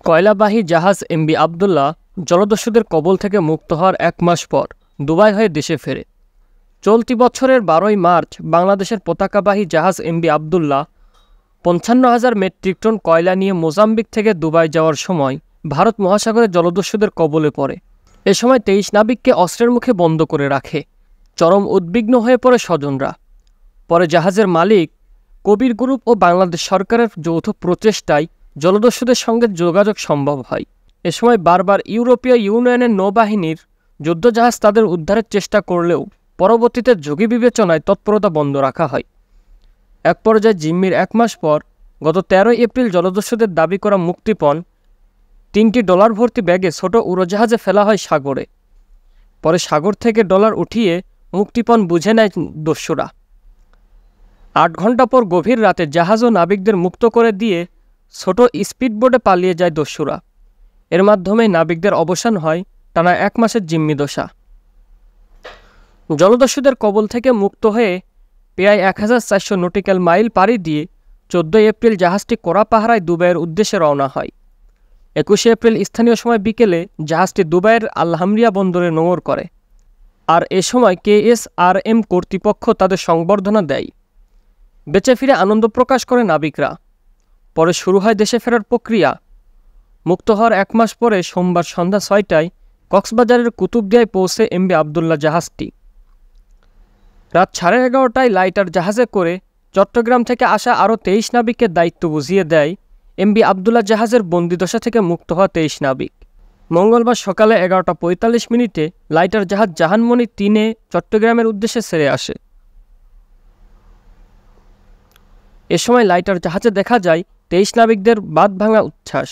কয়লাবাহী জাহাজ এমভি আবদুল্লাহ জলদস্যুদের কবল থেকে মুক্ত হওয়ার ১ মাস পর দুবাই হয়ে দেশে ফেরে। চলতি বছরের ১২ই মার্চ বাংলাদেশের পতাকাবাহী জাহাজ এমভি আবদুল্লাহ ৫৫,০০০ মেট্রিক টন কয়লা নিয়ে মোজাম্বিক থেকে দুবাই যাওয়ার সময় ভারত মহাসাগরে জলদস্যুদের কবলে পড়ে। এ সময় ২৩ নাবিককে অস্ত্রের মুখে বন্ধ করে রাখে। চরম উদ্বিগ্ন হয়ে পড়ে স্বজনরা। পরে জাহাজের মালিক কবির গ্রুপ ও বাংলাদেশ সরকারের যৌথ প্রচেষ্টায় জলদস্যুদের সঙ্গে যোগাযোগ সম্ভব হয়। এ সময় বারবার ইউরোপীয় ইউনিয়নের নৌবাহিনীর যুদ্ধজাহাজ তাদের উদ্ধারের চেষ্টা করলেও পরবর্তীতে ঝুঁকি বিবেচনায় তৎপরতা বন্ধ রাখা হয়। এক পর্যায়ে জিম্মির ১ মাস পর গত ১৩ এপ্রিল জলদস্যুদের দাবি করা মুক্তিপণ ৩টি ডলার ভর্তি ব্যাগে ছোট উড়োজাহাজে ফেলা হয় সাগরে। পরে সাগর থেকে ডলার উঠিয়ে মুক্তিপণ বুঝে নেয় দস্যুরা। ৮ ঘণ্টা পর গভীর রাতে জাহাজ ও নাবিকদের মুক্ত করে দিয়ে ছোট স্পিডবোটে পালিয়ে যায় দস্যুরা। এর মাধ্যমে নাবিকদের অবসান হয় টানা ১ মাসের জিম্মিদশা। জলদস্যুদের কবল থেকে মুক্ত হয়ে প্রায় ১,৪০০ নটিক্যাল মাইল পাড়ি দিয়ে ১৪ এপ্রিল জাহাজটি কড়া পাহারায় দুবাইয়ের উদ্দেশ্যে রওনা হয়। ২১ এপ্রিল স্থানীয় সময় বিকেলে জাহাজটি দুবাইয়ের আল-হামরিয়া বন্দরে নোঙর করে। আর এ সময় KSRM কর্তৃপক্ষ তাদের সংবর্ধনা দেয়। বেঁচে ফিরে আনন্দ প্রকাশ করে নাবিকরা। পরে শুরু হয় দেশে ফেরার প্রক্রিয়া। মুক্ত হওয়ার ১ মাস পরে সোমবার সন্ধ্যা ৬টায় কক্সবাজারের কুতুবদিয়ায় পৌঁছে এমভি আবদুল্লাহ জাহাজটি। রাত ১১:৩০টায় লাইটার জাহাজে করে চট্টগ্রাম থেকে আসা আরও ২৩ নাবিককে দায়িত্ব বুঝিয়ে দেয় এমভি আবদুল্লাহ জাহাজের বন্দিদশা থেকে মুক্ত হওয়া ২৩ নাবিক। মঙ্গলবার সকালে ১১:৪৫ লাইটার জাহাজ জাহানমণি ৩ চট্টগ্রামের উদ্দেশ্যে ছেড়ে আসে। এ সময় লাইটার জাহাজে দেখা যায় ২৩ নাবিকদের বাঁধ ভাঙা উচ্ছ্বাস।